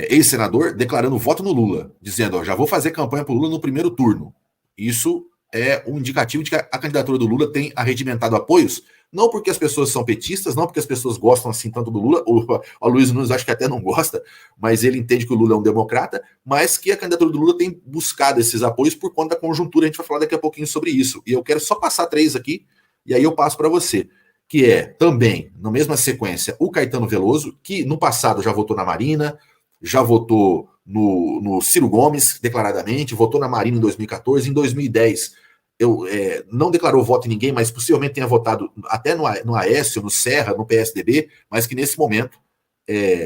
ex-senador declarando voto no Lula, dizendo, ó, já vou fazer campanha para o Lula no primeiro turno. Isso é um indicativo de que a candidatura do Lula tem arregimentado apoios, não porque as pessoas são petistas, não porque as pessoas gostam assim tanto do Lula, o Luiz Nunes acho que até não gosta, mas ele entende que o Lula é um democrata, mas que a candidatura do Lula tem buscado esses apoios por conta da conjuntura, a gente vai falar daqui a pouquinho sobre isso. E eu quero só passar 3 aqui, e aí eu passo para você, que é também, na mesma sequência, o Caetano Veloso, que no passado já votou na Marina, já votou no Ciro Gomes, declaradamente, votou na Marina em 2014, em 2010 não declarou voto em ninguém, mas possivelmente tenha votado até no Aécio, no Serra, no PSDB, mas que nesse momento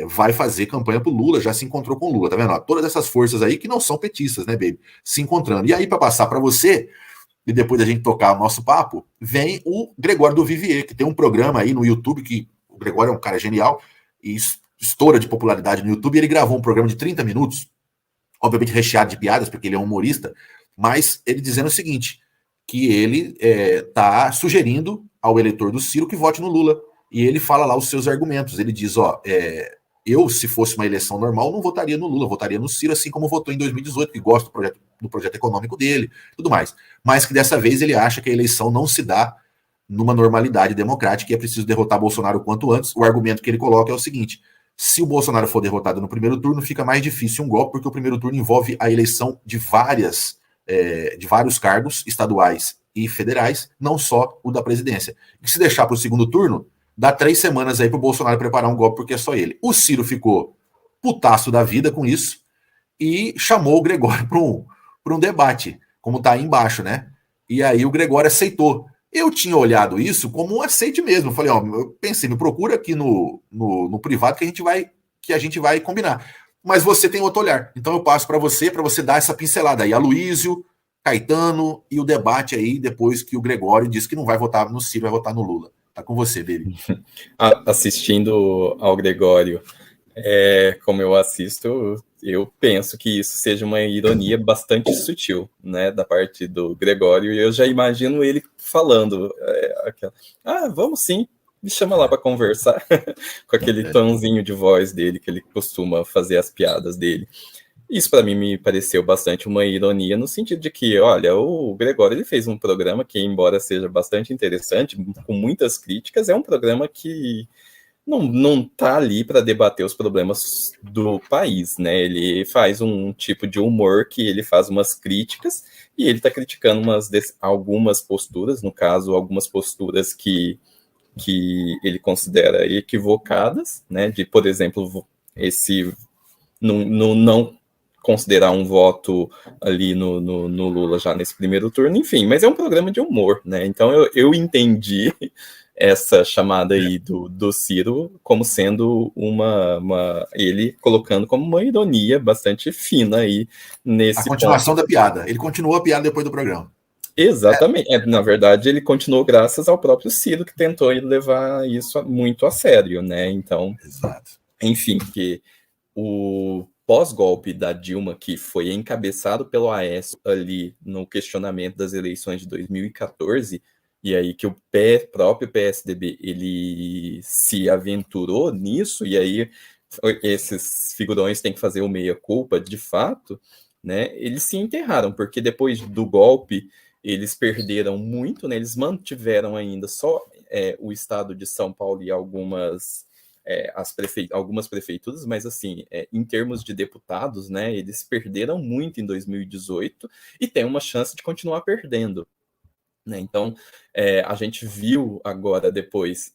vai fazer campanha pro Lula, já se encontrou com o Lula, tá vendo? Ó, todas essas forças aí que não são petistas, né, baby? Se encontrando. E aí, para passar para você, e depois da gente tocar o nosso papo, vem o Gregório do Vivier, que tem um programa aí no YouTube, que o Gregório é um cara genial, e estoura de popularidade no YouTube, e ele gravou um programa de 30 minutos, obviamente recheado de piadas, porque ele é um humorista, mas ele dizendo o seguinte, que ele está sugerindo ao eleitor do Ciro que vote no Lula. E ele fala lá os seus argumentos. Ele diz, ó, eu, se fosse uma eleição normal, não votaria no Lula, votaria no Ciro, assim como votou em 2018, que gosta do projeto econômico dele, tudo mais. Mas que dessa vez ele acha que a eleição não se dá numa normalidade democrática e é preciso derrotar Bolsonaro o quanto antes. O argumento que ele coloca é o seguinte, se o Bolsonaro for derrotado no primeiro turno, fica mais difícil um golpe, porque o primeiro turno envolve a eleição de vários cargos estaduais e federais, não só o da presidência. E se deixar para o segundo turno, dá 3 semanas aí para o Bolsonaro preparar um golpe, porque é só ele. O Ciro ficou putaço da vida com isso e chamou o Gregório para um debate, como está aí embaixo, né? E aí o Gregório aceitou. Eu tinha olhado isso como um aceite mesmo. Eu falei, ó, eu pensei, me procura aqui no privado que a gente vai combinar. Mas você tem outro olhar. Então eu passo para você dar essa pincelada aí. Aloysio, Caetano e o debate aí depois que o Gregório disse que não vai votar no Ciro, vai votar no Lula. Tá com você, baby. Assistindo ao Gregório, como eu assisto, eu penso que isso seja uma ironia bastante sutil, né, da parte do Gregório, e eu já imagino ele falando, vamos sim, me chama lá para conversar, com aquele tonzinho de voz dele, que ele costuma fazer as piadas dele. Isso para mim me pareceu bastante uma ironia, no sentido de que, olha, o Gregório ele fez um programa que, embora seja bastante interessante, com muitas críticas, é um programa que não tá ali para debater os problemas do país, né? Ele faz um tipo de humor que ele faz umas críticas e ele está criticando algumas posturas, no caso, algumas posturas que ele considera equivocadas, né? De, por exemplo, esse não considerar um voto ali no Lula já nesse primeiro turno, enfim, mas é um programa de humor, né? Então eu entendi essa chamada aí do Ciro como sendo ele colocando como uma ironia bastante fina aí nesse ponto. A continuação ponto. da piada. Ele continuou a piada depois do programa. Exatamente. Na verdade, ele continuou graças ao próprio Ciro, que tentou levar isso muito a sério, né? Então, exato. Enfim, que o pós-golpe da Dilma, que foi encabeçado pelo Aécio ali no questionamento das eleições de 2014, e aí que o próprio PSDB ele se aventurou nisso, e aí esses figurões têm que fazer o meia-culpa de fato, né? Eles se enterraram, porque depois do golpe eles perderam muito, né? Eles mantiveram ainda só o estado de São Paulo e algumas prefeituras, mas assim, em termos de deputados, né, eles perderam muito em 2018 e tem uma chance de continuar perdendo. Né? Então, a gente viu agora depois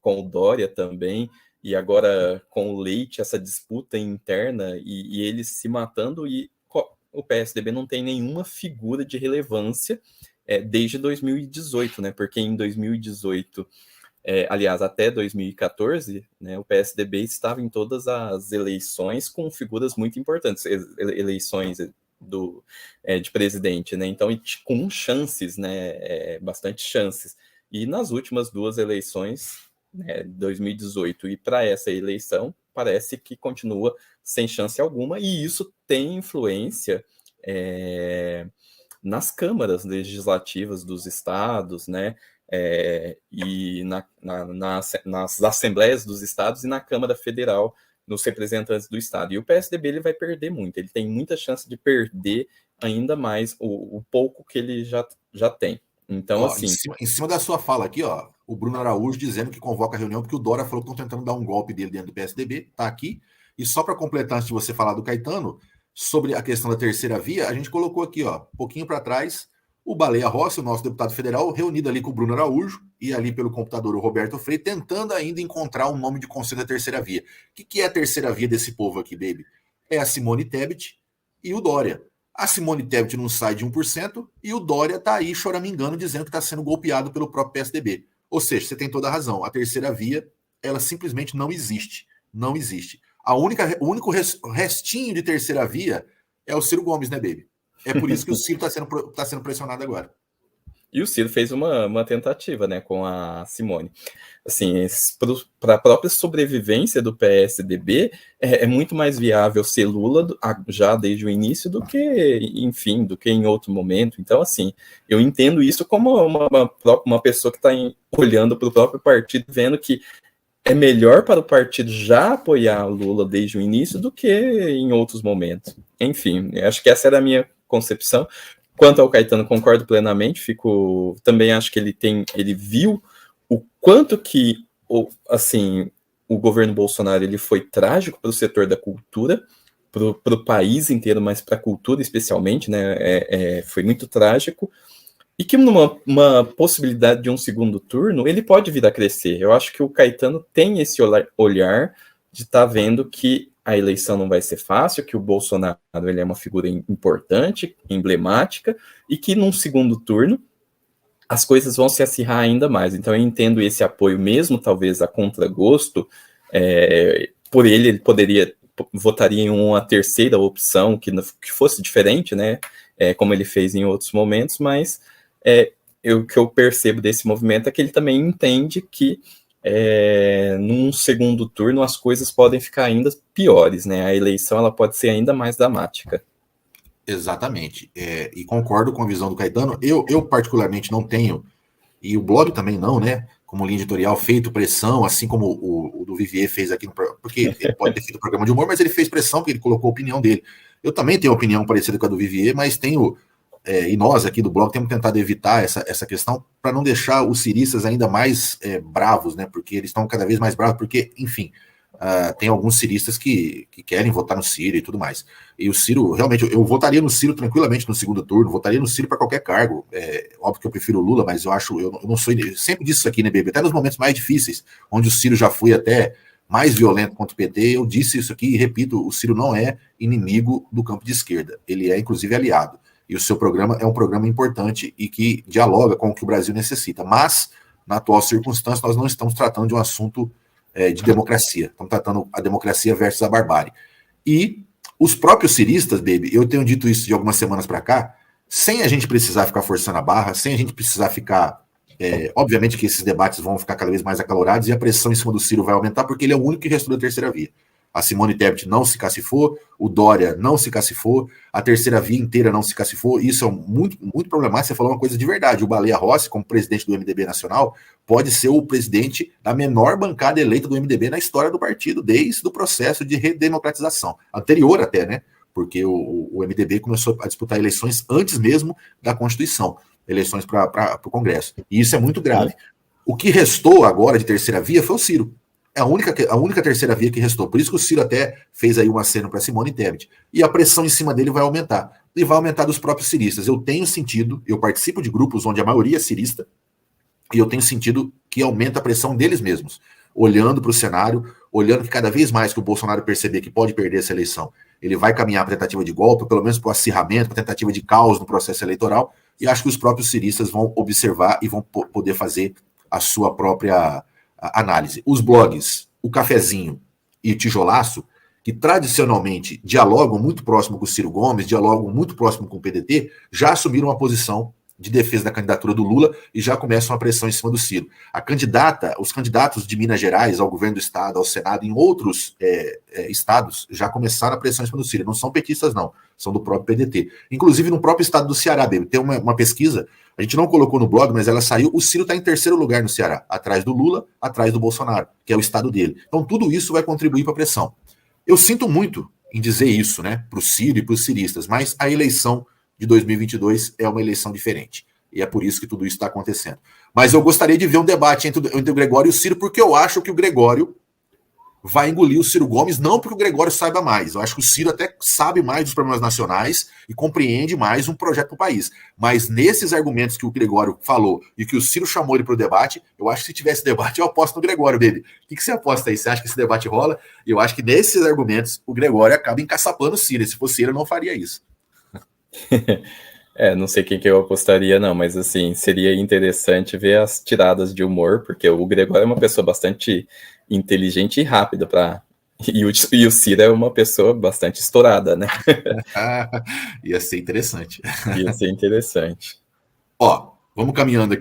com o Dória também, e agora com o Leite, essa disputa interna e eles se matando, e o PSDB não tem nenhuma figura de relevância desde 2018, né? Porque em 2018 aliás, até 2014, né, o PSDB estava em todas as eleições com figuras muito importantes, eleições de presidente, né? Então, com chances, né, bastante chances. E nas últimas 2 eleições, 2018 e para essa eleição, parece que continua sem chance alguma, e isso tem influência nas câmaras legislativas dos estados, né? E nas assembleias dos estados e na Câmara Federal, nos representantes do Estado. E o PSDB ele vai perder muito, ele tem muita chance de perder ainda mais o pouco que ele já tem. Então, assim... Em cima da sua fala aqui, ó, o Bruno Araújo dizendo que convoca a reunião porque o Dória falou que estão tentando dar um golpe dele dentro do PSDB, tá aqui. E só para completar, antes de você falar do Caetano, sobre a questão da terceira via, a gente colocou aqui, ó, um pouquinho para trás, o Baleia Rossi, o nosso deputado federal, reunido ali com o Bruno Araújo e ali pelo computador o Roberto Freire, tentando ainda encontrar um nome de conselho da terceira via. O que é a terceira via desse povo aqui, baby? É a Simone Tebet e o Dória. A Simone Tebet não sai de 1% e o Dória está aí choramingando, dizendo que está sendo golpeado pelo próprio PSDB. Ou seja, você tem toda a razão. A terceira via, ela simplesmente não existe. Não existe. O único restinho de terceira via é o Ciro Gomes, né, baby? É por isso que o Ciro está sendo pressionado agora. E o Ciro fez uma tentativa, né, com a Simone. Assim, para a própria sobrevivência do PSDB, é muito mais viável ser Lula já desde o início do que, enfim, do que em outro momento. Então, assim, eu entendo isso como uma pessoa que está olhando para o próprio partido, vendo que é melhor para o partido já apoiar o Lula desde o início do que em outros momentos. Enfim, acho que essa era a minha concepção. Quanto ao Caetano, concordo plenamente, também acho que ele viu o quanto que o governo Bolsonaro ele foi trágico para o setor da cultura, para o país inteiro, mas para a cultura especialmente, né, foi muito trágico, e que numa possibilidade de um segundo turno, ele pode vir a crescer. Eu acho que o Caetano tem esse olhar de estar vendo que a eleição não vai ser fácil, que o Bolsonaro ele é uma figura importante, emblemática, e que num segundo turno as coisas vão se acirrar ainda mais. Então eu entendo esse apoio, mesmo talvez a contragosto, por ele votaria em uma terceira opção que fosse diferente, né, como ele fez em outros momentos, mas o que eu percebo desse movimento é que ele também entende que num segundo turno as coisas podem ficar ainda piores, né? A eleição ela pode ser ainda mais dramática. Exatamente. E concordo com a visão do Caetano. Eu particularmente não tenho, e o blog também não, né? Como linha editorial, feito pressão, assim como o do Vivier fez aqui, porque ele pode ter feito programa de humor, mas ele fez pressão porque ele colocou a opinião dele. Eu também tenho opinião parecida com a do Vivier, mas tenho... e nós aqui do blog temos tentado evitar essa questão para não deixar os ciristas ainda mais bravos, né? Porque eles estão cada vez mais bravos, porque, enfim, tem alguns ciristas que querem votar no Ciro e tudo mais. E o Ciro, realmente, eu votaria no Ciro tranquilamente no segundo turno, votaria no Ciro para qualquer cargo. Óbvio que eu prefiro o Lula, mas eu não sou. Sempre disse isso aqui, né, bebê? Até nos momentos mais difíceis, onde o Ciro já foi até mais violento contra o PT, eu disse isso aqui e repito: o Ciro não é inimigo do campo de esquerda, ele é, inclusive, aliado. E o seu programa é um programa importante e que dialoga com o que o Brasil necessita. Mas, na atual circunstância, nós não estamos tratando de um assunto de democracia. Estamos tratando a democracia versus a barbárie. E os próprios ciristas, baby, eu tenho dito isso de algumas semanas para cá, sem a gente precisar ficar forçando a barra, sem a gente precisar ficar... obviamente que esses debates vão ficar cada vez mais acalorados e a pressão em cima do Ciro vai aumentar, porque ele é o único que restou da terceira via. A Simone Tebet não se cacifou, o Dória não se cacifou, a terceira via inteira não se cacifou. Isso é muito, muito problemático. Você falou uma coisa de verdade. O Baleia Rossi, como presidente do MDB nacional, pode ser o presidente da menor bancada eleita do MDB na história do partido, desde o processo de redemocratização. Anterior até, né? Porque o MDB começou a disputar eleições antes mesmo da Constituição, eleições para o Congresso. E isso é muito grave. O que restou agora de terceira via foi o Ciro. É a única terceira via que restou. Por isso que o Ciro até fez aí um aceno para Simone Tebet. E a pressão em cima dele vai aumentar. E vai aumentar dos próprios ciristas. Eu tenho sentido, eu participo de grupos onde a maioria é cirista, e eu tenho sentido que aumenta a pressão deles mesmos. Olhando para o cenário, olhando que cada vez mais que o Bolsonaro perceber que pode perder essa eleição, ele vai caminhar para tentativa de golpe, pelo menos para o acirramento, para tentativa de caos no processo eleitoral, e acho que os próprios ciristas vão observar e vão poder fazer a sua própria análise. Os blogs, o Cafezinho e o Tijolaço, que tradicionalmente dialogam muito próximo com o Ciro Gomes, dialogam muito próximo com o PDT, já assumiram uma posição de defesa da candidatura do Lula e já começam a pressão em cima do Ciro. Os candidatos de Minas Gerais ao governo do estado, ao Senado, em outros estados, já começaram a pressão em cima do Ciro. Não são petistas, não. São do próprio PDT. Inclusive no próprio estado do Ceará, baby, tem uma pesquisa, a gente não colocou no blog, mas ela saiu, o Ciro está em terceiro lugar no Ceará, atrás do Lula, atrás do Bolsonaro, que é o estado dele. Então tudo isso vai contribuir para a pressão. Eu sinto muito em dizer isso, né, para o Ciro e para os ciristas, mas a eleição de 2022 é uma eleição diferente. E é por isso que tudo isso está acontecendo. Mas eu gostaria de ver um debate entre o Gregório e o Ciro, porque eu acho que o Gregório vai engolir o Ciro Gomes, não porque o Gregório saiba mais. Eu acho que o Ciro até sabe mais dos problemas nacionais e compreende mais um projeto para o país. Mas nesses argumentos que o Gregório falou e que o Ciro chamou ele para o debate, eu acho que se tivesse debate, eu aposto no Gregório, baby. O que você aposta aí? Você acha que esse debate rola? Eu acho que nesses argumentos o Gregório acaba encaçapando o Ciro. Se fosse ele, eu não faria isso. Não sei quem que eu apostaria, não, mas assim, seria interessante ver as tiradas de humor, porque o Gregório é uma pessoa bastante inteligente e rápida e o Ciro é uma pessoa bastante estourada, né? Ia ser interessante. Ia ser interessante. Ó, vamos caminhando aqui.